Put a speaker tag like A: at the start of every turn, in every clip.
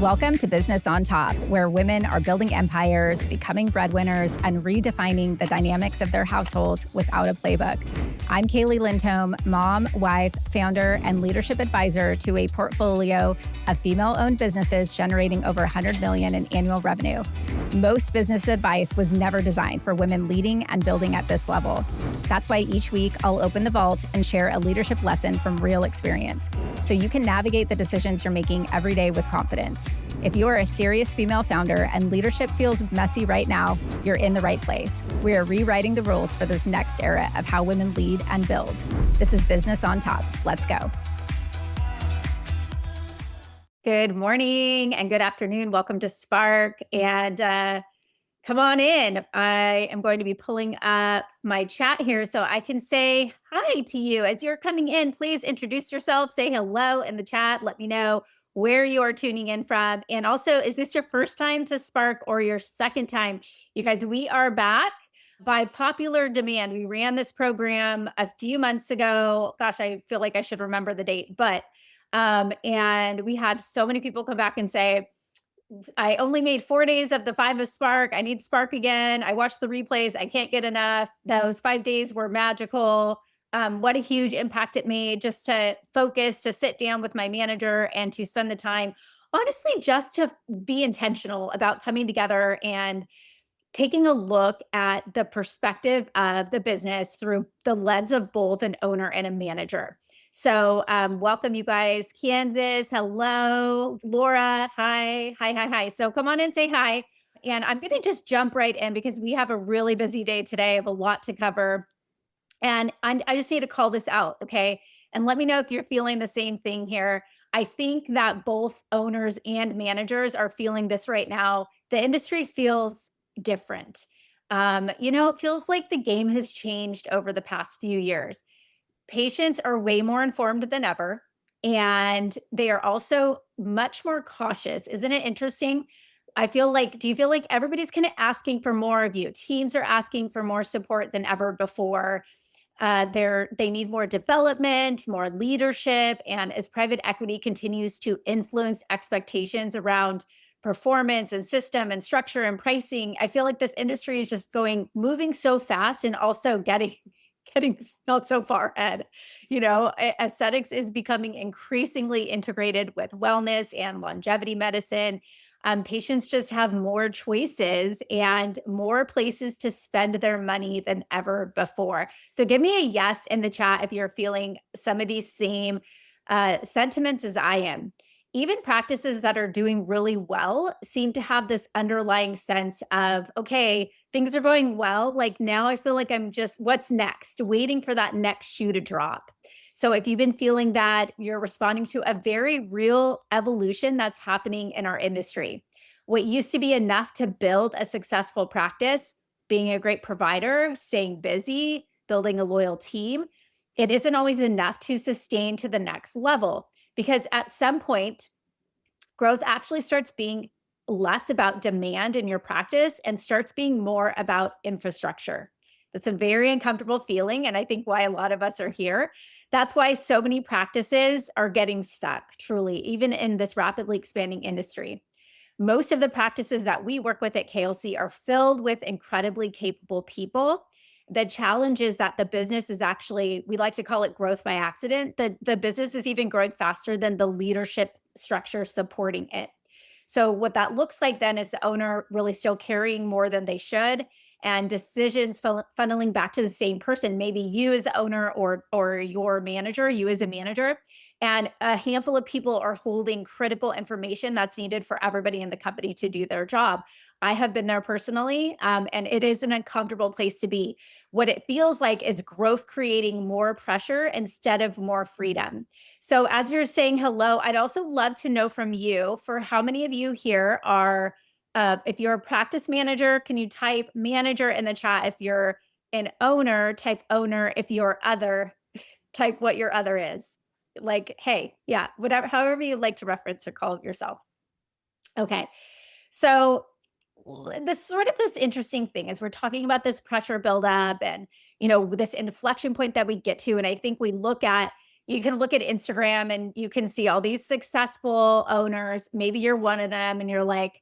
A: Welcome to Business on Top, where women are building empires, becoming breadwinners, and redefining the dynamics of their households without a playbook. I'm Kaeli Lindholm, mom, wife, founder, and leadership advisor to a portfolio of female-owned businesses generating over $100 million in annual revenue. Most business advice was never designed for women leading and building at this level. That's why each week I'll open the vault and share a leadership lesson from real experience, so you can navigate the decisions you're making every day with confidence. If you are a serious female founder and leadership feels messy right now, you're in the right place. We are rewriting the rules for this next era of how women lead and build. This is Business on Top. Let's go. Good morning and good afternoon. Welcome to Spark. And come on in. I am going to be pulling up my chat here so I can say hi to you. As you're coming in, please introduce yourself, say hello in the chat. Let me know where you are tuning in from. And also, is this your first time to Spark or your second time? You guys, we are back by popular demand. We ran this program a few months ago. Gosh, I feel like I should remember the date, and we had so many people come back and say, I only made 4 days of the 5 of Spark. I need Spark again. I watched the replays. I can't get enough. Those 5 days were magical. What a huge impact it made just to focus, to sit down with my manager and to spend the time, honestly, just to be intentional about coming together and taking a look at the perspective of the business through the lens of both an owner and a manager. So welcome, you guys. Kansas, hello. Laura, hi. So come on and say hi. And I'm going to just jump right in because we have a really busy day today. I have a lot to cover. And I just need to call this out, okay? And let me know if you're feeling the same thing here. I think that both owners and managers are feeling this right now. The industry feels different. It feels like the game has changed over the past few years. Patients are way more informed than ever, and they are also much more cautious. Isn't it interesting? Do you feel like everybody's kind of asking for more of you? Teams are asking for more support than ever before. They need more development, more leadership. And as private equity continues to influence expectations around performance and system and structure and pricing, I feel like this industry is just moving so fast and also getting not so far ahead. Aesthetics is becoming increasingly integrated with wellness and longevity medicine. Patients just have more choices and more places to spend their money than ever before. So give me a yes in the chat if you're feeling some of these same sentiments as I am. Even practices that are doing really well seem to have this underlying sense of, okay, things are going well. Like now I feel like I'm just, what's next? Waiting for that next shoe to drop. So if you've been feeling that, you're responding to a very real evolution that's happening in our industry. What used to be enough to build a successful practice, being a great provider, staying busy, building a loyal team, it isn't always enough to sustain to the next level. Because at some point, growth actually starts being less about demand in your practice and starts being more about infrastructure. That's a very uncomfortable feeling. And I think why a lot of us are here. That's why so many practices are getting stuck, truly, even in this rapidly expanding industry. Most of the practices that we work with at KLC are filled with incredibly capable people. The challenge is that the business is actually, we like to call it growth by accident. The business is even growing faster than the leadership structure supporting it. So what that looks like then is the owner really still carrying more than they should, and decisions funneling back to the same person, maybe you as the owner or your manager, you as a manager. And a handful of people are holding critical information that's needed for everybody in the company to do their job. I have been there personally, and it is an uncomfortable place to be. What it feels like is growth creating more pressure instead of more freedom. So as you're saying hello, I'd also love to know from you, for how many of you here are, if you're a practice manager, can you type manager in the chat? If you're an owner, type owner. If you're other, type what your other is. Like, hey, yeah, whatever, however you like to reference or call yourself. Okay. So this interesting thing is we're talking about this pressure buildup and, this inflection point that we get to. And I think we look at you can look at Instagram and you can see all these successful owners. Maybe you're one of them and you're like,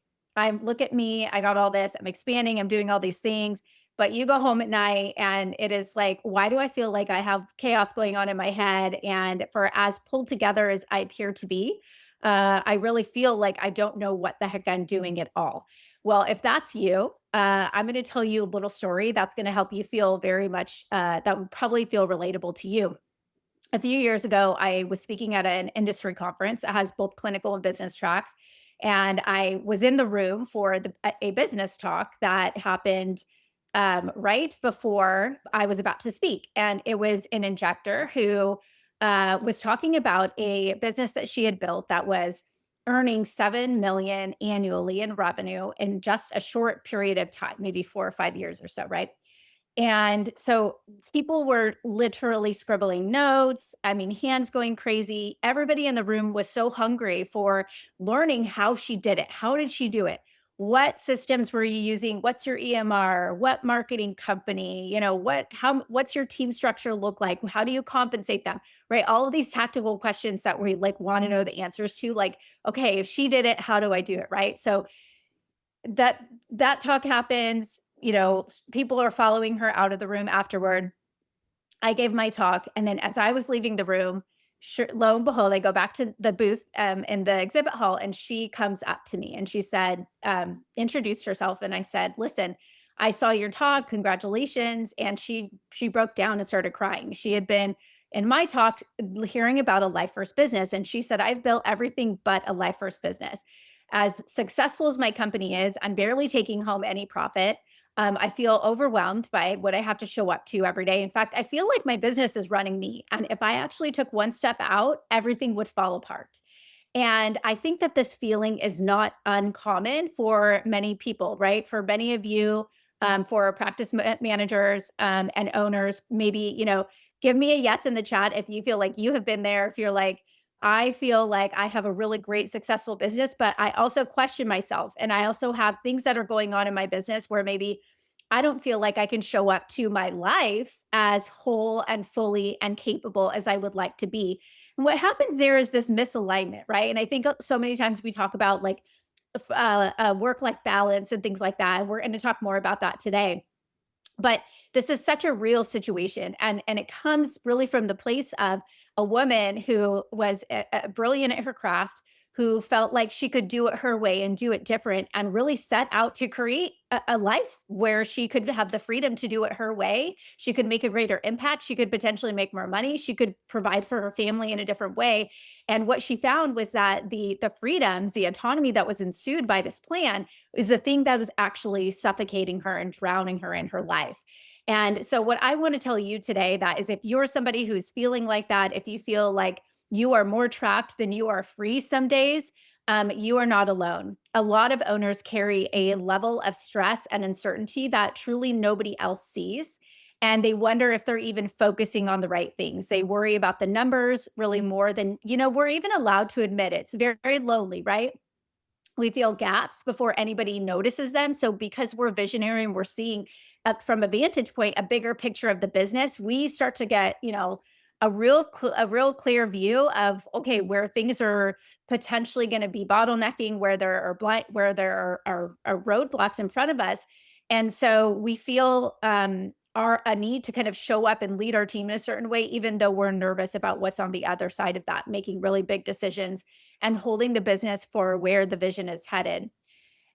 A: look at me, I got all this, I'm expanding, I'm doing all these things. But you go home at night and it is like, why do I feel like I have chaos going on in my head? And for as pulled together as I appear to be, I really feel like I don't know what the heck I'm doing at all. Well, if that's you, I'm going to tell you a little story that's going to help you feel very much, that would probably feel relatable to you. A few years ago, I was speaking at an industry conference that has both clinical and business tracks. And I was in the room for a business talk that happened right before I was about to speak. And it was an injector who was talking about a business that she had built that was earning 7 million annually in revenue in just a short period of time, maybe 4 or 5 years or so, right? And so people were literally scribbling notes. I mean, hands going crazy. Everybody in the room was so hungry for learning how she did it. How did she do it? What systems were you using? What's your EMR? What marketing company? What's your team structure look like? How do you compensate them? Right? All of these tactical questions that we like want to know the answers to, like, okay, if she did it, how do I do it? Right? So that that talk happens, people are following her out of the room afterward. I gave my talk, and then as I was leaving the room, sure, lo and behold, I go back to the booth in the exhibit hall, and she comes up to me and she said, introduced herself, and I said, "Listen, I saw your talk. Congratulations!" And she broke down and started crying. She had been in my talk hearing about a life first business, and she said, "I've built everything but a life first business. As successful as my company is, I'm barely taking home any profit. I feel overwhelmed by what I have to show up to every day. In fact, I feel like my business is running me. And if I actually took one step out, everything would fall apart." And I think that this feeling is not uncommon for many people, right? For many of you, for practice managers and owners, maybe, give me a yes in the chat if you feel like you have been there. If you're like, I feel like I have a really great, successful business, but I also question myself. And I also have things that are going on in my business where maybe I don't feel like I can show up to my life as whole and fully and capable as I would like to be. And what happens there is this misalignment, right? And I think so many times we talk about like work life balance and things like that. And we're going to talk more about that today. But this is such a real situation, and it comes really from the place of a woman who was brilliant at her craft, who felt like she could do it her way and do it different, and really set out to create a life where she could have the freedom to do it her way. She could make a greater impact. She could potentially make more money. She could provide for her family in a different way. And what she found was that the freedoms, the autonomy that was ensued by this plan is the thing that was actually suffocating her and drowning her in her life. And so, what I want to tell you today that is, if you're somebody who's feeling like that, if you feel like you are more trapped than you are free some days, you are not alone. A lot of owners carry a level of stress and uncertainty that truly nobody else sees. And they wonder if they're even focusing on the right things. They worry about the numbers really more than, we're even allowed to admit it. It's very, very lonely, right? We feel gaps before anybody notices them. So because we're visionary and we're seeing from a vantage point a bigger picture of the business, we start to get a real clear view of, okay, where things are potentially going to be bottlenecking, where there are where there are roadblocks in front of us. And so we feel a need to kind of show up and lead our team in a certain way, even though we're nervous about what's on the other side of that, making really big decisions and holding the business for where the vision is headed.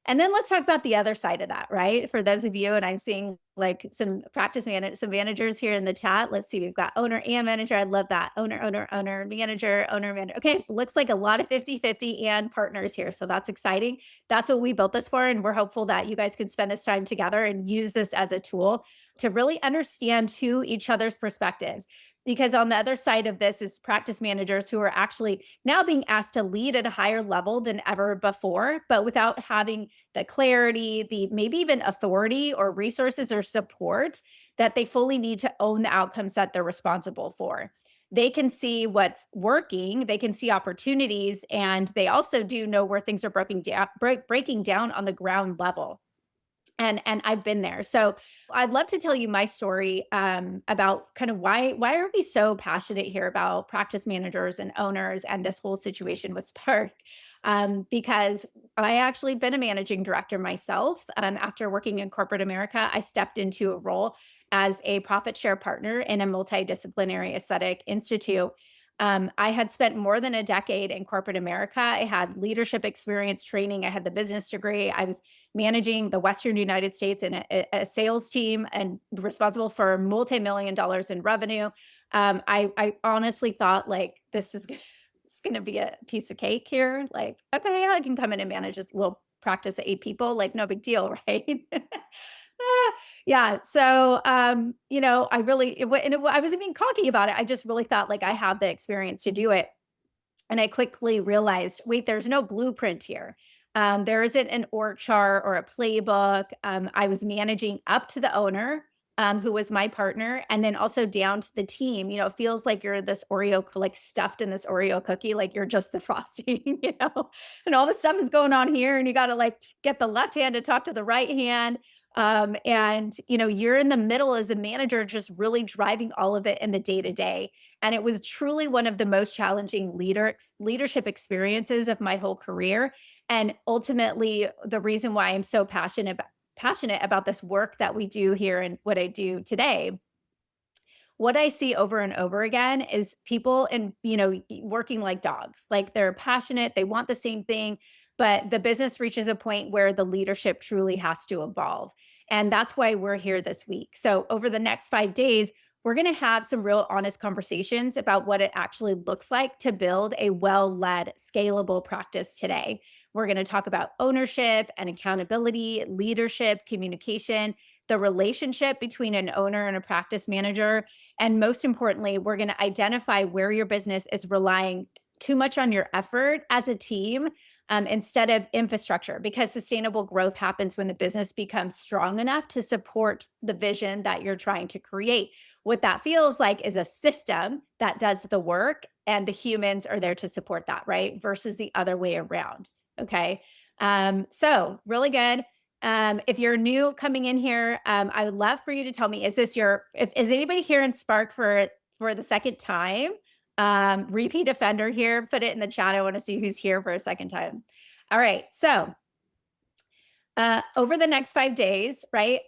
A: And then let's talk about the other side of that, right? For those of you, and I'm seeing like some some managers here in the chat. Let's see, we've got owner and manager. I love that. Owner, manager, owner, manager. Okay, looks like a lot of 50-50 and partners here. So that's exciting. That's what we built this for. And we're hopeful that you guys can spend this time together and use this as a tool to really understand each other's perspectives. Because on the other side of this is practice managers who are actually now being asked to lead at a higher level than ever before, but without having the clarity, the maybe even authority or resources or support that they fully need to own the outcomes that they're responsible for. They can see what's working, they can see opportunities, and they also do know where things are breaking down on the ground level. And I've been there. So I'd love to tell you my story about kind of why are we so passionate here about practice managers and owners and this whole situation with Spark. Because I actually been a managing director myself. After working in corporate America, I stepped into a role as a profit share partner in a multidisciplinary aesthetic institute. I had spent more than a decade in corporate America. I had leadership experience training. I had the business degree. I was managing the Western United States in a sales team and responsible for multi-million dollars in revenue. I honestly thought like this is it's going to be a piece of cake here. Like, okay, I can come in and manage this little practice of 8 people. Like, no big deal, right? Yeah. So, I really, I wasn't being cocky about it. I just really thought like I have the experience to do it. And I quickly realized, wait, there's no blueprint here. There isn't an org chart or a playbook. I was managing up to the owner, who was my partner, and then also down to the team. It feels like you're this like stuffed in this Oreo cookie, like you're just the frosting, and all the stuff is going on here, and you got to like get the left hand to talk to the right hand. And you're in the middle as a manager, just really driving all of it in the day to day. And it was truly one of the most challenging leadership experiences of my whole career. And ultimately, the reason why I'm so passionate about this work that we do here and what I do today. What I see over and over again is people working like dogs. Like they're passionate, they want the same thing, but the business reaches a point where the leadership truly has to evolve. And that's why we're here this week. So over the next 5 days, we're going to have some real honest conversations about what it actually looks like to build a well-led, scalable practice today. We're going to talk about ownership and accountability, leadership, communication, the relationship between an owner and a practice manager, and most importantly, we're going to identify where your business is relying too much on your effort as a team, instead of infrastructure, because sustainable growth happens when the business becomes strong enough to support the vision that you're trying to create. What that feels like is a system that does the work and the humans are there to support that, right? Versus the other way around. Okay. So really good. If you're new coming in here, I would love for you to tell me, if is anybody here in Spark for the second time? Repeat offender here, put it in the chat. I want to see who's here for a second time. All right. So over the next 5 days, right?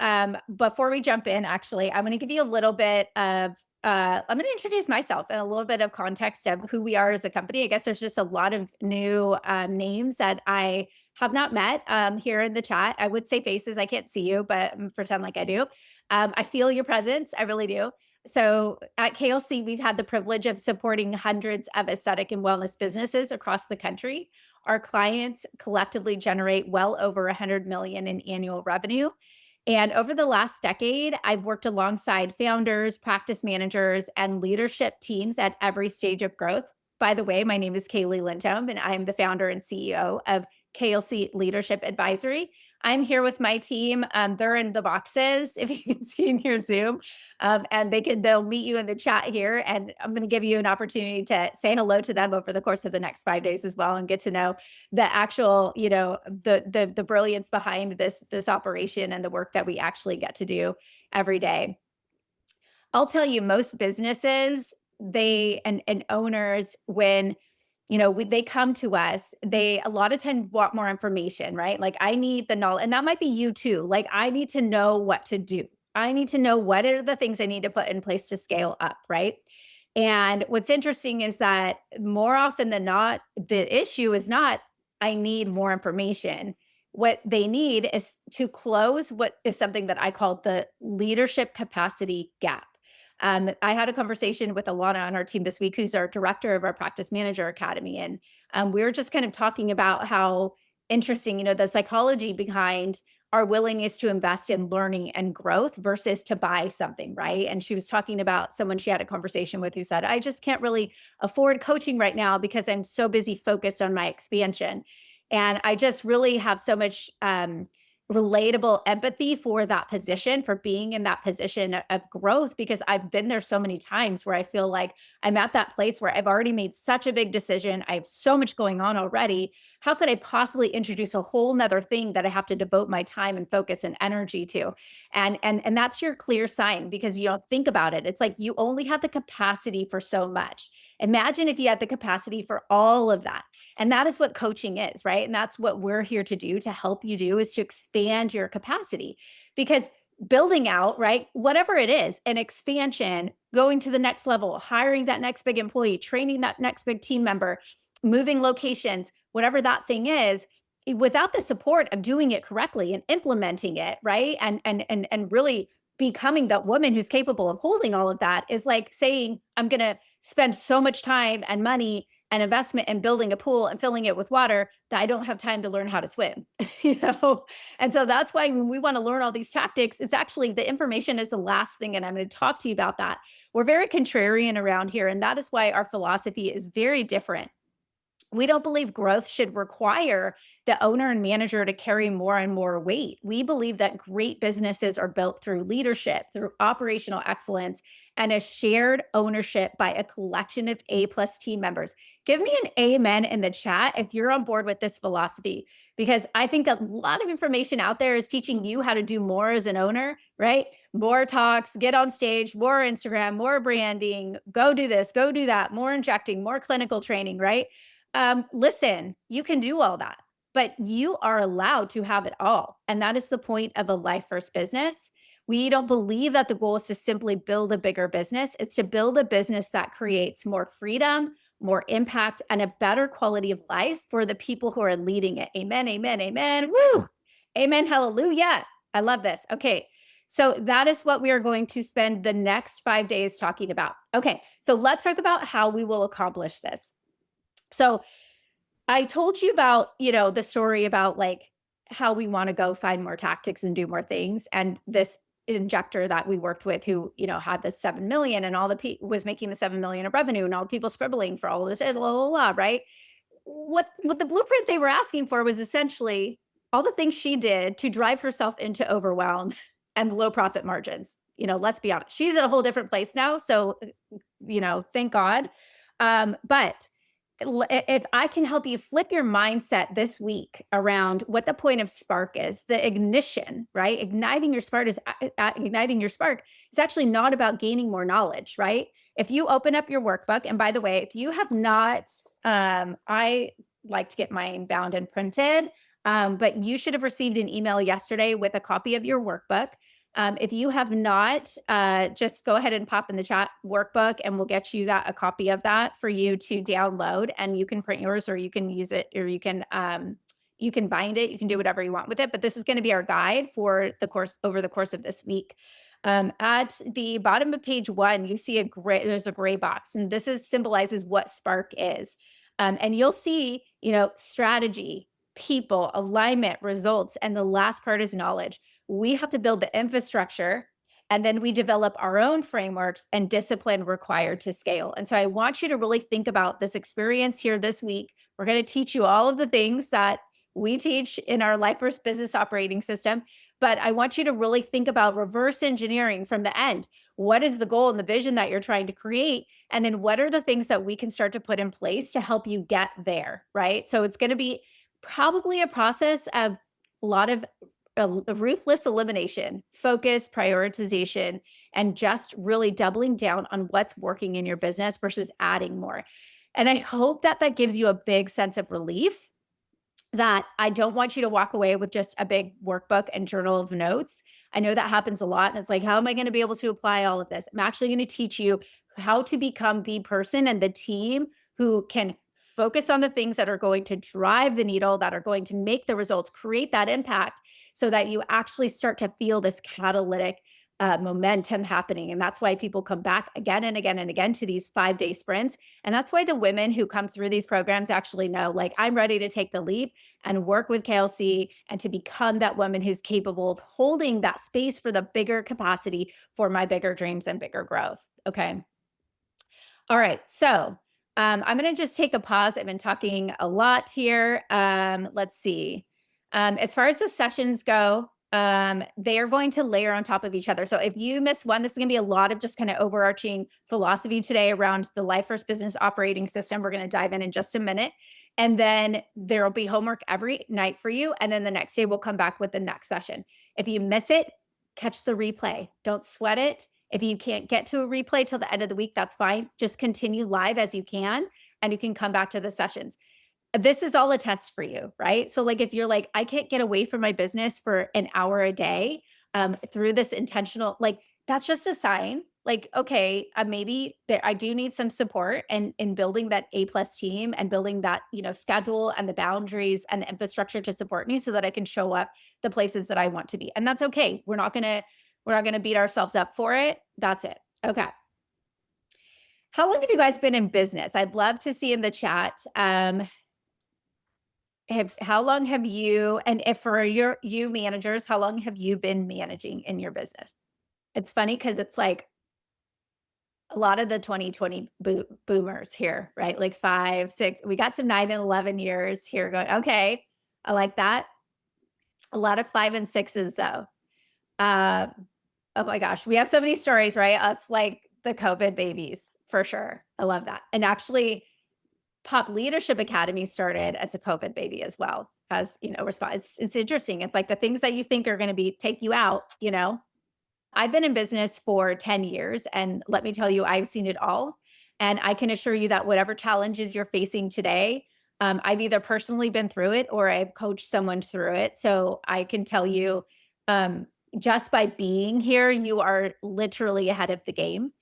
A: Before we jump in, actually, I'm going to give you a little bit of I'm going to introduce myself and a little bit of context of who we are as a company. I guess there's just a lot of new names that I have not met here in the chat. I would say faces. I can't see you, but pretend like I do. I feel your presence. I really do. So at KLC, we've had the privilege of supporting hundreds of aesthetic and wellness businesses across the country. Our clients collectively generate well over 100 million in annual revenue. And over the last decade, I've worked alongside founders, practice managers, and leadership teams at every stage of growth. By the way, my name is Kaeli Lindholm, and I'm the founder and CEO of KLC Leadership Advisory. I'm here with my team. They're in the boxes, if you can see in your Zoom, and they'll meet you in the chat here. And I'm going to give you an opportunity to say hello to them over the course of the next 5 days as well, and get to know the actual, the brilliance behind this operation and the work that we actually get to do every day. I'll tell you, most businesses, and owners, when they come to us, they a lot of times want more information, right? Like I need the knowledge, and that might be you too. Like I need to know what to do. I need to know what are the things I need to put in place to scale up, right? And what's interesting is that more often than not, the issue is not, I need more information. What they need is to close what is something that I call the leadership capacity gap. I had a conversation with Alana on our team this week, who's our director of our Practice Manager Academy. And we were just kind of talking about how interesting, the psychology behind our willingness to invest in learning and growth versus to buy something, right? And she was talking about someone she had a conversation with who said, I just can't really afford coaching right now because I'm so busy focused on my expansion. And I just really have so much relatable empathy for that position, for being in that position of growth, because I've been there so many times where I feel like I'm at that place where I've already made such a big decision. I have so much going on already. How could I possibly introduce a whole nother thing that I have to devote my time and focus and energy to? And that's your clear sign, because you don't think about it. It's like you only have the capacity for so much. Imagine if you had the capacity for all of that. And that is what coaching is, right? And that's what we're here to do, to help you do, is to expand your capacity. Because building out, right, whatever it is, an expansion, going to the next level, hiring that next big employee, training that next big team member, moving locations, whatever that thing is, without the support of doing it correctly and implementing it, right? And really becoming that woman who's capable of holding all of that, is like saying, I'm going to spend so much time and money and investment in building a pool and filling it with water that I don't have time to learn how to swim. you know? And so that's why when we want to learn all these tactics, it's actually, the information is the last thing. And I'm going to talk to you about that. We're very contrarian around here. And that is why our philosophy is very different. We don't believe growth should require the owner and manager to carry more and more weight. We believe that great businesses are built through leadership, through operational excellence, and a shared ownership by a collection of A+ team members. Give me an amen in the chat if you're on board with this philosophy, because I think a lot of information out there is teaching you how to do more as an owner, right? More talks, get on stage, more Instagram, more branding, go do this, go do that, more injecting, more clinical training, right? Listen, you can do all that, but you are allowed to have it all. And that is the point of a life first business. We don't believe that the goal is to simply build a bigger business. It's to build a business that creates more freedom, more impact, and a better quality of life for the people who are leading it. Amen, amen, amen. Woo! Amen, hallelujah. I love this. Okay. So that is what we are going to spend the next 5 days talking about. Okay. So let's talk about how we will accomplish this. So I told you about, the story about like how we want to go find more tactics and do more things. And this injector that we worked with, who, had this 7 million, and all was making the 7 million of revenue, and all the people scribbling for all of this, blah, blah, blah, right? What the blueprint they were asking for was essentially all the things she did to drive herself into overwhelm and low profit margins. Let's be honest. She's at a whole different place now. So, thank God. But if I can help you flip your mindset this week around what the point of spark is, the ignition, right? Igniting your spark is igniting your spark. It's actually not about gaining more knowledge, right? If you open up your workbook, and by the way, if you have not, I like to get mine bound and printed, but you should have received an email yesterday with a copy of your workbook. If you have not, just go ahead and pop in the chat workbook, and we'll get you a copy of that for you to download, and you can print yours, or you can use it, or you can bind it. You can do whatever you want with it. But this is going to be our guide for the course over the course of this week. At the bottom of page 1, you see there's a gray box, and this symbolizes what Spark is. And you'll see, strategy, people, alignment, results, and the last part is knowledge. We have to build the infrastructure, and then we develop our own frameworks and discipline required to scale. And so I want you to really think about this experience here this week. We're going to teach you all of the things that we teach in our Life First Business Operating System, but I want you to really think about reverse engineering from the end. What is the goal and the vision that you're trying to create? And then what are the things that we can start to put in place to help you get there, right? So it's going to be probably a process of a lot of ruthless elimination, focus, prioritization, and just really doubling down on what's working in your business versus adding more. And I hope that gives you a big sense of relief, that I don't want you to walk away with just a big workbook and journal of notes. I know that happens a lot. And it's like, how am I going to be able to apply all of this? I'm actually going to teach you how to become the person and the team who can focus on the things that are going to drive the needle, that are going to make the results, create that impact, so that you actually start to feel this catalytic momentum happening. And that's why people come back again and again and again to these 5-day sprints. And that's why the women who come through these programs actually know, like, I'm ready to take the leap and work with Kaeli and to become that woman who's capable of holding that space for the bigger capacity for my bigger dreams and bigger growth. Okay. All right. So I'm going to just take a pause. I've been talking a lot here. Let's see. As far as the sessions go, they are going to layer on top of each other. So if you miss one, this is going to be a lot of just kind of overarching philosophy today around the Life First Business Operating System. We're going to dive in just a minute. And then there will be homework every night for you. And then the next day, we'll come back with the next session. If you miss it, catch the replay. Don't sweat it. If you can't get to a replay till the end of the week, that's fine. Just continue live as you can, and you can come back to the sessions. This is all a test for you, right? So like if you're like, I can't get away from my business for an hour a day through this intentional, like that's just a sign. Like, okay, maybe that I do need some support and in building that A plus team and building that, schedule and the boundaries and the infrastructure to support me so that I can show up the places that I want to be. And that's okay. We're not gonna beat ourselves up for it. That's it. Okay. How long have you guys been in business? I'd love to see in the chat. How long have you, and if for you managers, how long have you been managing in your business? It's funny because it's like a lot of the 2020 boomers here, right? Like 5, 6, we got some 9 and 11 years here going, okay, I like that. A lot of 5 and 6s though. Uh, oh my gosh, we have so many stories, right? Us like the COVID babies for sure. I love that. And actually, Pop Leadership Academy started as a COVID baby as well, as response. It's interesting. It's like the things that you think are going to be take you out. I've been in business for 10 years, and let me tell you, I've seen it all. And I can assure you that whatever challenges you're facing today, I've either personally been through it or I've coached someone through it. So I can tell you, um, just by being here, you are literally ahead of the game,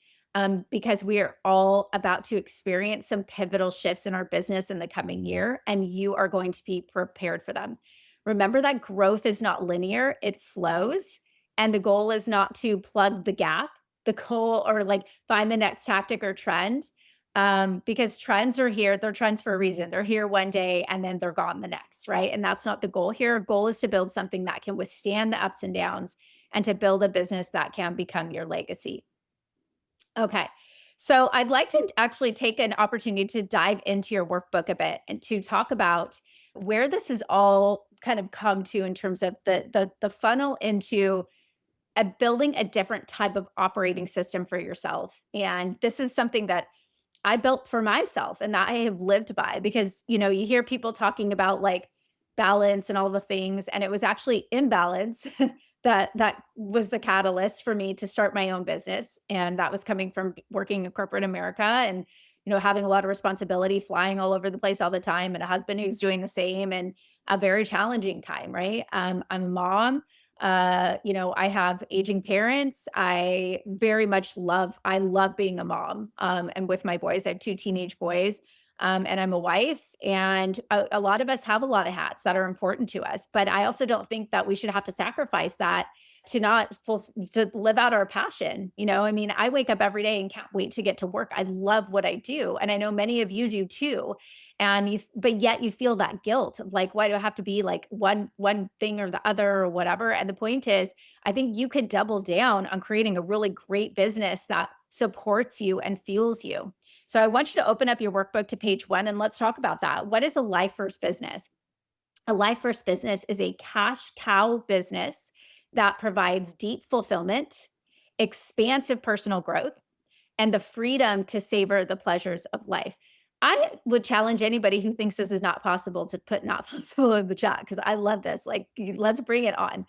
A: because we are all about to experience some pivotal shifts in our business in the coming year, and you are going to be prepared for them. Remember that growth is not linear, it flows. And the goal is not to plug the gap, the goal or like find the next tactic or trend, because trends are here. They're trends for a reason. They're here one day and then they're gone the next, right? And that's not the goal here. Our goal is to build something that can withstand the ups and downs and to build a business that can become your legacy. Okay. So I'd like to actually take an opportunity to dive into your workbook a bit and to talk about where this has all kind of come to in terms of the funnel into building a different type of operating system for yourself. And this is something that I built for myself and that I have lived by because, you hear people talking about like balance and all the things, and it was actually imbalance that was the catalyst for me to start my own business. And that was coming from working in corporate America and, having a lot of responsibility, flying all over the place all the time, and a husband who's doing the same, and a very challenging time, right? I'm a mom. I have aging parents. I love being a mom. And with my boys, I have 2 teenage boys. And I'm a wife, and a lot of us have a lot of hats that are important to us. But I also don't think that we should have to sacrifice that to to live out our passion. I mean, I wake up every day and can't wait to get to work. I love what I do, and I know many of you do too. But yet you feel that guilt of like, why do I have to be like one thing or the other or whatever? And the point is, I think you could double down on creating a really great business that supports you and fuels you. So I want you to open up your workbook to page 1 and let's talk about that. What is a life first business? A life first business is a cash cow business that provides deep fulfillment, expansive personal growth, and the freedom to savor the pleasures of life. I would challenge anybody who thinks this is not possible to put not possible in the chat because I love this. Like, let's bring it on.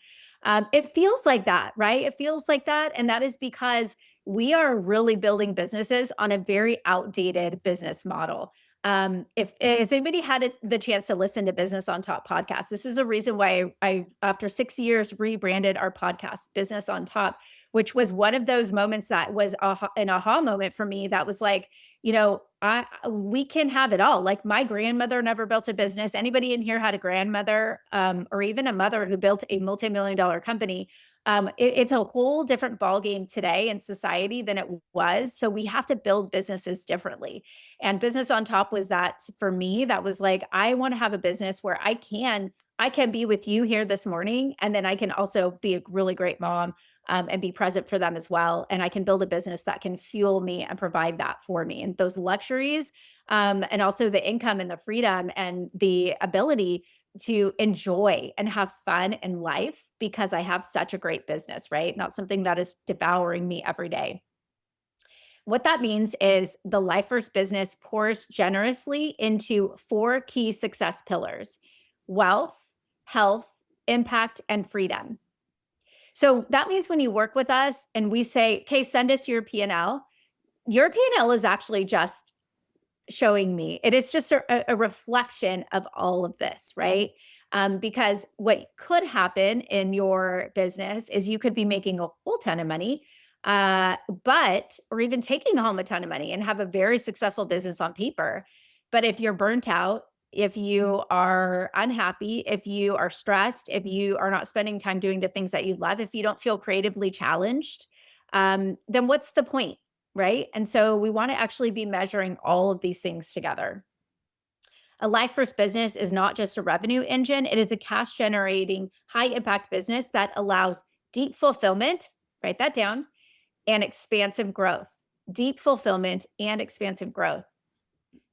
A: It feels like that, right? It feels like that. And that is because we are really building businesses on a very outdated business model. If has anybody had the chance to listen to Business on Top podcast, this is a reason why I after 6 years rebranded our podcast Business on Top, which was one of those moments that was an aha moment for me. That was like, we can have it all. Like my grandmother never built a business. Anybody in here had a grandmother, or even a mother who built a multi-million-dollar company. It's a whole different ballgame today in society than it was. So we have to build businesses differently. And Business on Top was that for me. That was like, I want to have a business where I can be with you here this morning, and then I can also be a really great mom, and be present for them as well. And I can build a business that can fuel me and provide that for me. And those luxuries, and also the income and the freedom and the ability to enjoy and have fun in life because I have such a great business, right? Not something that is devouring me every day. What that means is the Life First business pours generously into four key success pillars: wealth, health, impact, and freedom. So that means when you work with us and we say, okay, send us your P&L is actually just showing me. It is just a reflection of all of this, right? Because what could happen in your business is you could be making a whole ton of money, or even taking home a ton of money and have a very successful business on paper. But if you're burnt out, if you are unhappy, if you are stressed, if you are not spending time doing the things that you love, if you don't feel creatively challenged, then what's the point? Right? And so we want to actually be measuring all of these things together. A Life First business is not just a revenue engine, it is a cash generating, high impact business that allows deep fulfillment, write that down, and expansive growth. Deep fulfillment and expansive growth.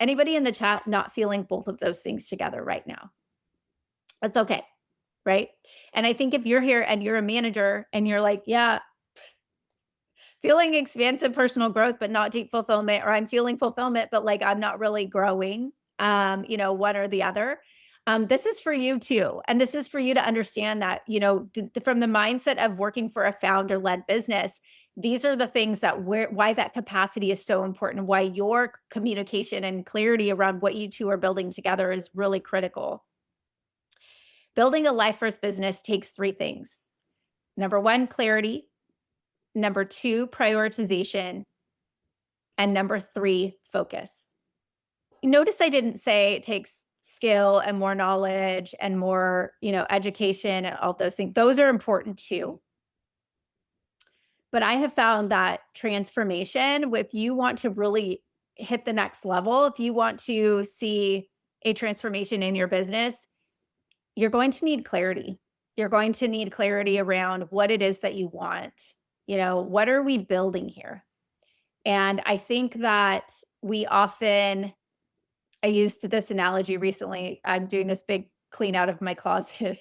A: Anybody in the chat not feeling both of those things together right now? That's okay. Right? And I think if you're here and you're a manager and you're like, yeah, feeling expansive personal growth, but not deep fulfillment, or I'm feeling fulfillment, but like I'm not really growing, one or the other. This is for you too. And this is for you to understand that, from the mindset of working for a founder led business, these are the things why that capacity is so important, why your communication and clarity around what you two are building together is really critical. Building a Life First business takes three things. Number one, clarity. Number two, prioritization. And number three, focus. Notice I didn't say it takes skill and more knowledge and more, education and all those things. Those are important too. But I have found that transformation, if you want to really hit the next level, if you want to see a transformation in your business, you're going to need clarity. You're going to need clarity around what it is that you want. What are we building here? And I think that I used this analogy recently. I'm doing this big clean out of my closet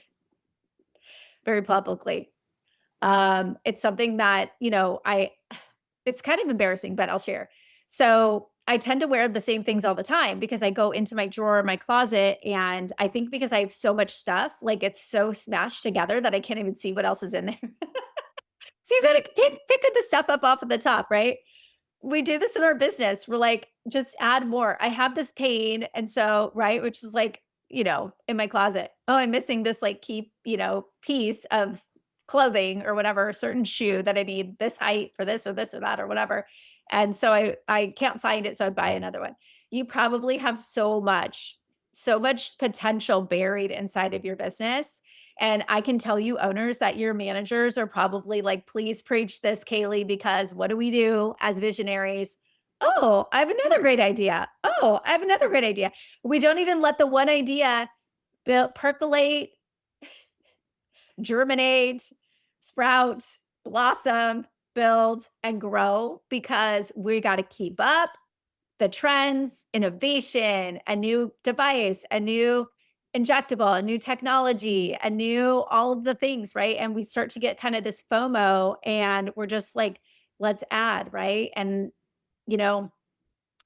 A: very publicly. It's something that, it's kind of embarrassing, but I'll share. So I tend to wear the same things all the time because I go into my drawer, my closet, and I think because I have so much stuff, like it's so smashed together that I can't even see what else is in there. So you gotta pick the stuff up off of the top, right? We do this in our business. We're like, just add more. I have this pain. And so, right, which is like, in my closet. Oh, I'm missing this like key, piece of clothing or whatever, a certain shoe that I need this height for this or that or whatever. And so I can't find it. So I buy another one. You probably have so much potential buried inside of your business. And I can tell you, owners, that your managers are probably like, please preach this, Kaeli, because what do we do as visionaries? Oh, I have another great idea. Oh, I have another great idea. We don't even let the one idea percolate, germinate, sprout, blossom, build, and grow because we got to keep up the trends, innovation, a new device, a new injectable, a new technology, a new all of the things, right? And we start to get kind of this FOMO and we're just like, let's add, right? And, you know,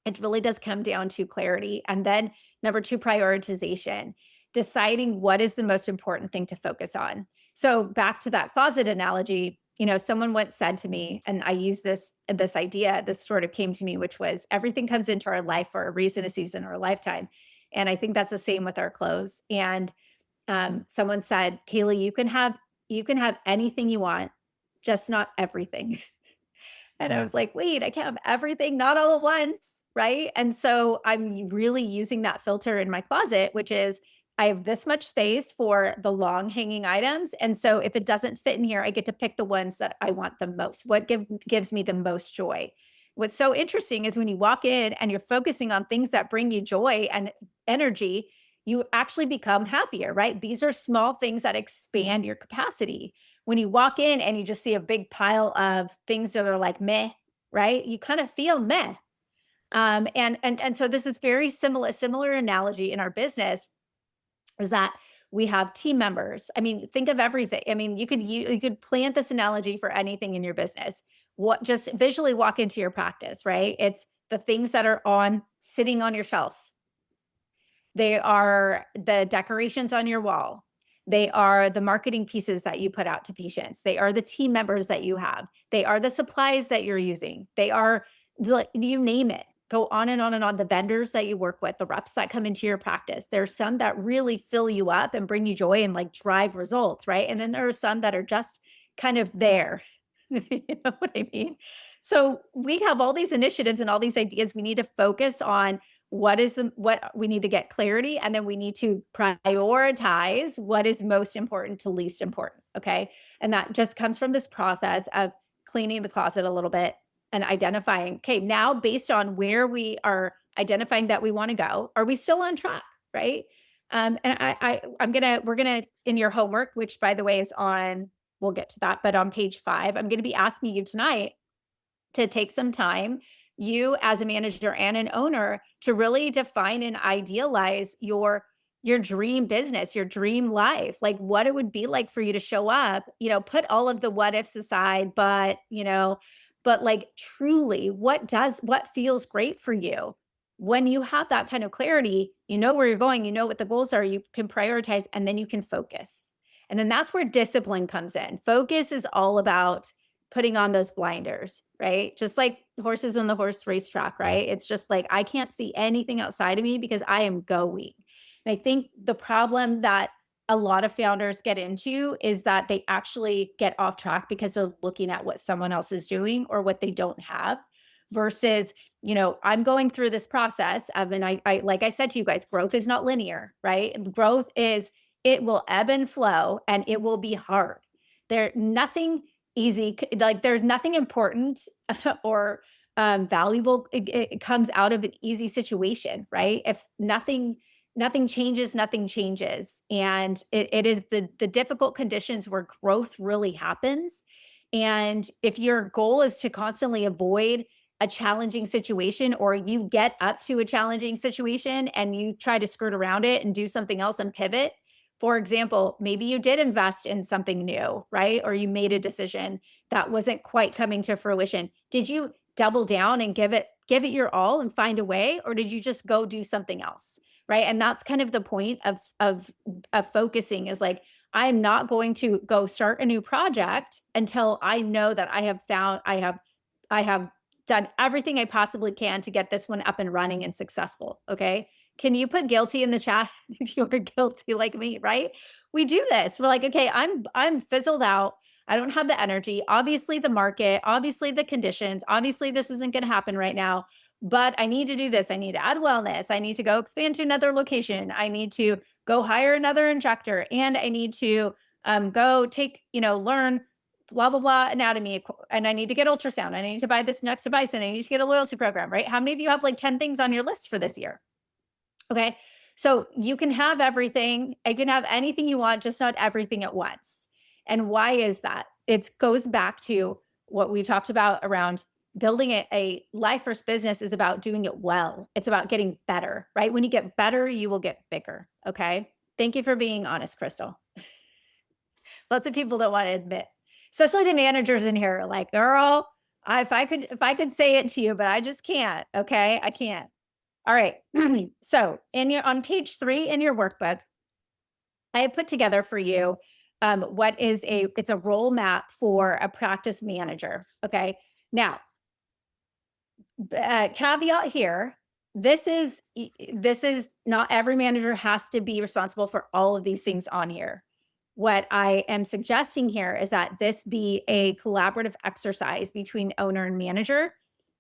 A: it really does come down to clarity. And then number two, prioritization, deciding what is the most important thing to focus on. So back to that closet analogy, someone once said to me, and I use this idea, this sort of came to me, which was everything comes into our life for a reason, a season, or a lifetime. And I think that's the same with our clothes. And someone said, Kaeli, you can have anything you want, just not everything. And I was like, wait, I can't have everything, not all at once. Right. And so I'm really using that filter in my closet, which is I have this much space for the long hanging items. And so if it doesn't fit in here, I get to pick the ones that I want the most. What gives me the most joy? What's so interesting is when you walk in and you're focusing on things that bring you joy and energy, you actually become happier, right? These are small things that expand your capacity. When you walk in and you just see a big pile of things that are like meh, right? You kind of feel meh. And so this is very similar analogy in our business is that We have team members. I mean, think of everything. I mean, you could plant this analogy for anything in your business. What just visually walk into your practice, right? It's the things that are on sitting on your shelf. They are the decorations on your wall. They are the marketing pieces that you put out to patients. They are the team members that you have. They are the supplies that you're using. They are you name it. Go on and on and on. The vendors that you work with, the reps that come into your practice. There's some that really fill you up and bring you joy and like drive results, right? And then there are some that are just kind of there. You know what I mean? So we have all these initiatives and all these ideas. We need to focus on what we need to get clarity, and then we need to prioritize what is most important to least important. Okay. And that just comes from this process of cleaning the closet a little bit and identifying, okay, now based on where we are identifying that we want to go, are we still on track? Right. And we're gonna, in your homework, which by the way is on, we'll get to that, but on page 5, I'm going to be asking you tonight to take some time, you as a manager and an owner, to really define and idealize your dream business, your dream life, like what it would be like for you to show up, put all of the what ifs aside, but like truly what feels great for you. When you have that kind of clarity, you know where you're going, you know what the goals are, you can prioritize, and then you can focus. And then that's where discipline comes in. Focus is all about putting on those blinders, right? Just like horses on the horse racetrack, right? It's just like I can't see anything outside of me because I am going. And I think the problem that a lot of founders get into is that they actually get off track because they're looking at what someone else is doing or what they don't have versus, I'm going through this process of, and I like I said to you guys, growth is not linear, right? And growth is, it will ebb and flow and it will be hard. Nothing easy, like there's nothing important or valuable, it comes out of an easy situation, right? If nothing changes, nothing changes. And it is the difficult conditions where growth really happens. And if your goal is to constantly avoid a challenging situation, or you get up to a challenging situation and you try to skirt around it and do something else and pivot. For example, maybe you did invest in something new, right? Or you made a decision that wasn't quite coming to fruition. Did you double down and give it your all and find a way, or did you just go do something else? Right? And that's kind of the point of focusing, is like, I'm not going to go start a new project until I know that I have done everything I possibly can to get this one up and running and successful. Okay. Can you put guilty in the chat if you're guilty like me, right? We do this. We're like, okay, I'm fizzled out. I don't have the energy. Obviously the market, obviously the conditions, obviously this isn't going to happen right now, but I need to do this. I need to add wellness. I need to go expand to another location. I need to go hire another injector, and I need to go take, learn blah, blah, blah anatomy. And I need to get ultrasound. I need to buy this next device, and I need to get a loyalty program, right? How many of you have like 10 things on your list for this year? Okay. So you can have everything. You can have anything you want, just not everything at once. And why is that? It goes back to what we talked about around building a life first business is about doing it well. It's about getting better, right? When you get better, you will get bigger. Okay. Thank you for being honest, Crystal. Lots of people don't want to admit, especially the managers in here, are like, girl, if I could say it to you, but I just can't. Okay. I can't. All right. So on page 3 in your workbook, I have put together for you it's a role map for a practice manager. Okay. Now, caveat here, this is not every manager has to be responsible for all of these things on here. What I am suggesting here is that this be a collaborative exercise between owner and manager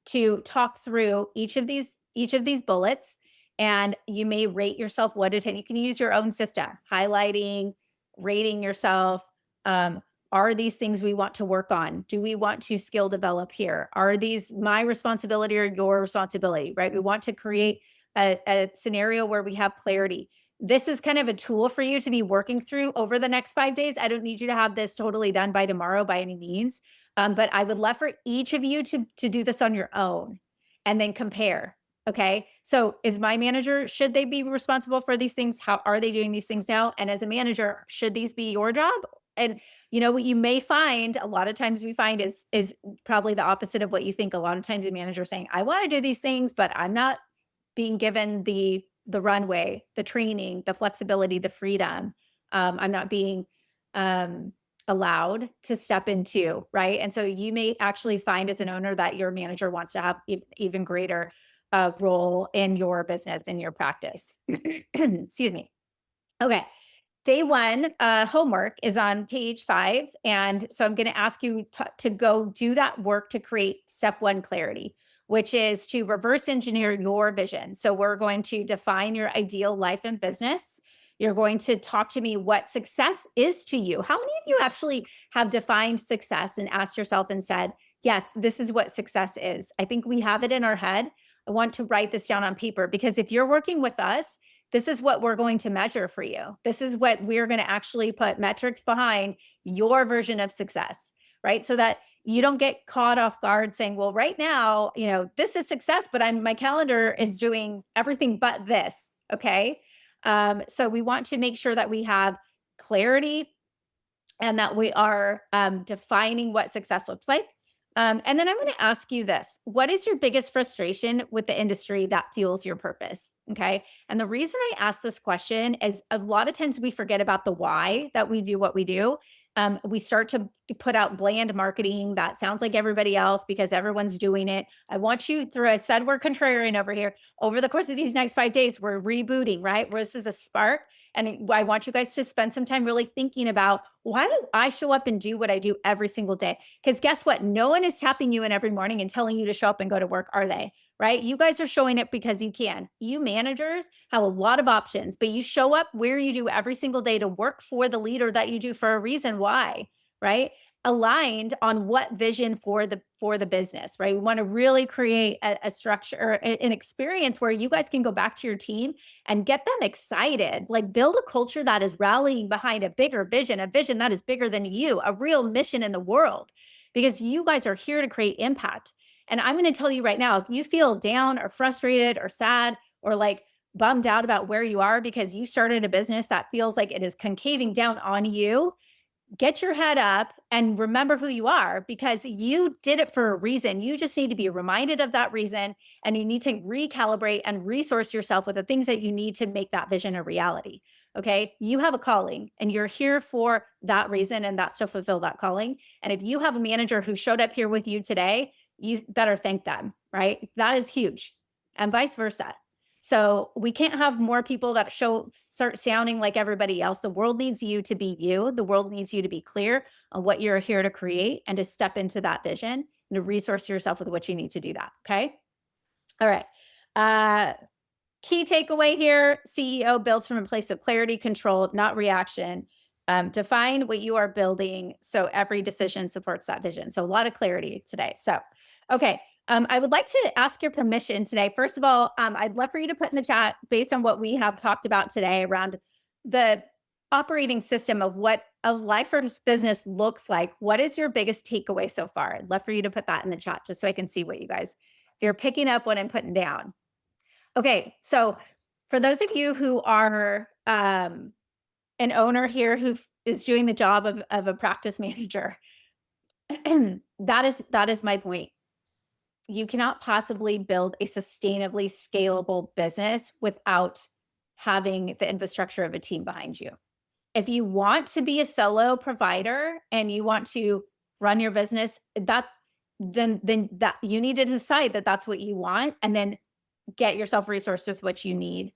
A: to talk through each of these bullets, and you may rate yourself 1 to 10. You can use your own system, highlighting, rating yourself. Are these things we want to work on? Do we want to skill develop here? Are these my responsibility or your responsibility, right? We want to create a scenario where we have clarity. This is kind of a tool for you to be working through over the next 5 days. I don't need you to have this totally done by tomorrow by any means. But I would love for each of you to do this on your own and then compare. Okay. So is my manager, should they be responsible for these things? How are they doing these things now? And as a manager, should these be your job? And you know what you may find a lot of times we find is probably the opposite of what you think. A lot of times a manager saying, I want to do these things, but I'm not being given the runway, the training, the flexibility, the freedom. I'm not being um allowed to step into, right? And so you may actually find as an owner that your manager wants to have even greater role in your business, in your practice. Excuse me. Okay. Day one homework is on page 5. And so I'm going to ask you to go do that work to create step one clarity, which is to reverse engineer your vision. So we're going to define your ideal life and business. You're going to talk to me what success is to you. How many of you actually have defined success and asked yourself and said, yes, this is what success is? I think we have it in our head. I want to write this down on paper because if you're working with us, this is what we're going to measure for you. This is what we're going to actually put metrics behind your version of success, right? So that you don't get caught off guard saying, well, right now, this is success, but my calendar is doing everything but this. Okay. So we want to make sure that we have clarity and that we are defining what success looks like. And then I'm going to ask you this. What is your biggest frustration with the industry that fuels your purpose? Okay. And the reason I ask this question is a lot of times we forget about the why that we do what we do. We start to put out bland marketing that sounds like everybody else because everyone's doing it. I want you through, I said we're contrarian over here. Over the course of these next 5 days, we're rebooting, right? Where this is a spark. And I want you guys to spend some time really thinking about why do I show up and do what I do every single day? Because guess what? No one is tapping you in every morning and telling you to show up and go to work, are they? Right? You guys are showing it because you can. You managers have a lot of options, but you show up where you do every single day to work for the leader that you do for a reason. Why? Right? Aligned on what vision for the business, right? We want to really create a structure or an experience where you guys can go back to your team and get them excited. Like build a culture that is rallying behind a bigger vision, a vision that is bigger than you, a real mission in the world, because you guys are here to create impact. And I'm going to tell you right now, if you feel down or frustrated or sad or like bummed out about where you are because you started a business that feels like it is concaving down on you, get your head up and remember who you are because you did it for a reason. You just need to be reminded of that reason and you need to recalibrate and resource yourself with the things that you need to make that vision a reality. Okay. You have a calling and you're here for that reason and that's to fulfill that calling. And if you have a manager who showed up here with you today, you better thank them, right? That is huge and vice versa. So we can't have more people that start sounding like everybody else. The world needs you to be you. The world needs you to be clear on what you're here to create and to step into that vision and to resource yourself with what you need to do that. Okay. All right. Key takeaway here, CEO builds from a place of clarity, control, not reaction. Define what you are building so every decision supports that vision. So a lot of clarity today. So, okay. I would like to ask your permission today. First of all, I'd love for you to put in the chat based on what we have talked about today around the operating system of what a life or business looks like. What is your biggest takeaway so far? I'd love for you to put that in the chat just so I can see what you guys, if you're picking up what I'm putting down. Okay, so for those of you who are an owner here who is doing the job of a practice manager, that is my point. You cannot possibly build a sustainably scalable business without having the infrastructure of a team behind you. If you want to be a solo provider and you want to run your business, then that you need to decide that that's what you want, and then get yourself resourced with what you need.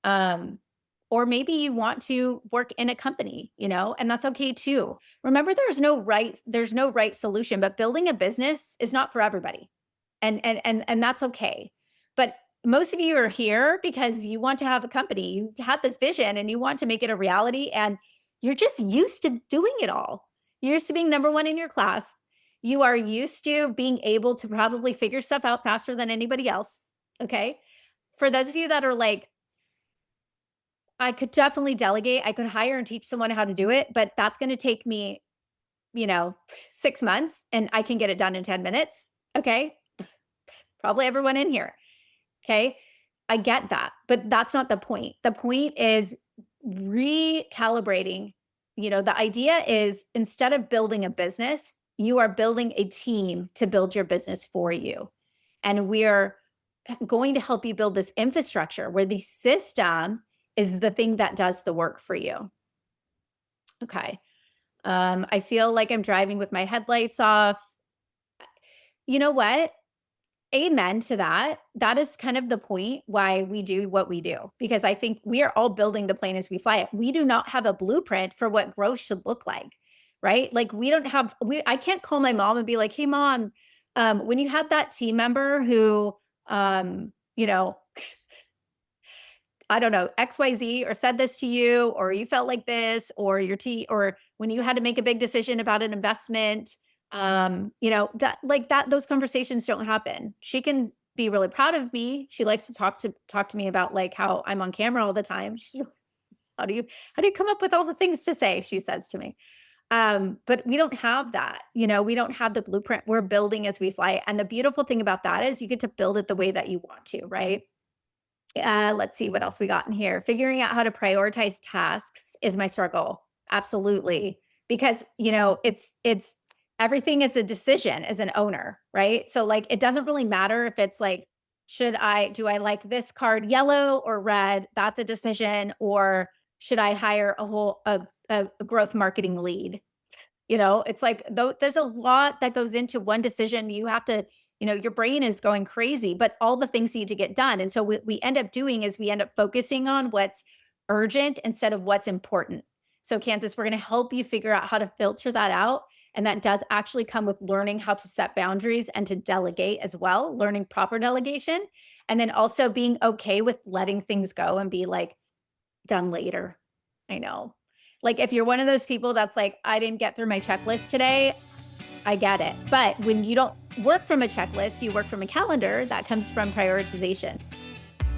A: Or maybe you want to work in a company, and that's okay too. Remember, there's no right solution, but building a business is not for everybody. And that's okay. But most of you are here because you want to have a company. You had this vision and you want to make it a reality, and you're just used to doing it all. You're used to being number one in your class. You are used to being able to probably figure stuff out faster than anybody else. Okay. For those of you that are like, I could definitely delegate. I could hire and teach someone how to do it, but that's going to take me, 6 months and I can get it done in 10 minutes. Okay. Probably everyone in here. Okay. I get that, but that's not the point. The point is recalibrating. The idea is instead of building a business, you are building a team to build your business for you. And we are going to help you build this infrastructure where the system is the thing that does the work for you. Okay. I feel like I'm driving with my headlights off. You know what? Amen to that. That is kind of the point why we do what we do, because I think we are all building the plane as we fly it. We do not have a blueprint for what growth should look like, right? Like we don't have, I can't call my mom and be like, hey, mom, when you had that team member who, you know, I don't know, XYZ or said this to you, or you felt like this, or or when you had to make a big decision about an investment, that like that, those conversations don't happen. She can be really proud of me. She likes to talk to me about like how I'm on camera all the time. How do you come up with all the things to say? She says to me. But we don't have that. We don't have the blueprint. We're building as we fly. And the beautiful thing about that is you get to build it the way that you want to, right? Let's see what else we got in here. Figuring out how to prioritize tasks is my struggle. Absolutely. Because, it's everything is a decision as an owner, right? So like it doesn't really matter if it's like, do I like this card yellow or red? That's a decision. Or should I hire a growth marketing lead? It's like though there's a lot that goes into one decision. You have to, your brain is going crazy, but all the things need to get done. And so what we end up doing is we end up focusing on what's urgent instead of what's important. So Kansas, we're going to help you figure out how to filter that out. And that does actually come with learning how to set boundaries and to delegate as well, learning proper delegation. And then also being okay with letting things go and be like, done later. I know. Like if you're one of those people that's like, I didn't get through my checklist today, I get it. But when you don't work from a checklist, you work from a calendar, that comes from prioritization.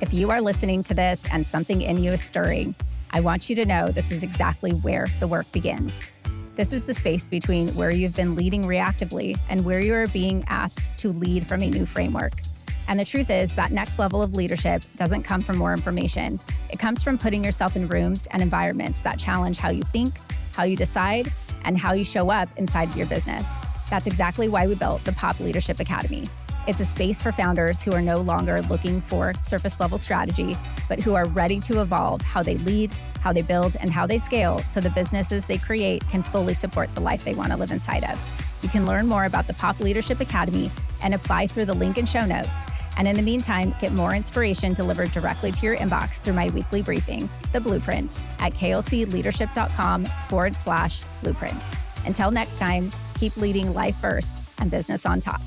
B: If you are listening to this and something in you is stirring, I want you to know this is exactly where the work begins. This is the space between where you've been leading reactively and where you are being asked to lead from a new framework. And the truth is that next level of leadership doesn't come from more information. It comes from putting yourself in rooms and environments that challenge how you think, how you decide, and how you show up inside of your business. That's exactly why we built the Pop Leadership Academy. It's a space for founders who are no longer looking for surface level strategy, but who are ready to evolve how they lead, how they build, and how they scale so the businesses they create can fully support the life they want to live inside of. You can learn more about the Pop Leadership Academy and apply through the link in show notes. And in the meantime, get more inspiration delivered directly to your inbox through my weekly briefing, The Blueprint, at klcleadership.com/blueprint. Until next time, keep leading life first and business on top.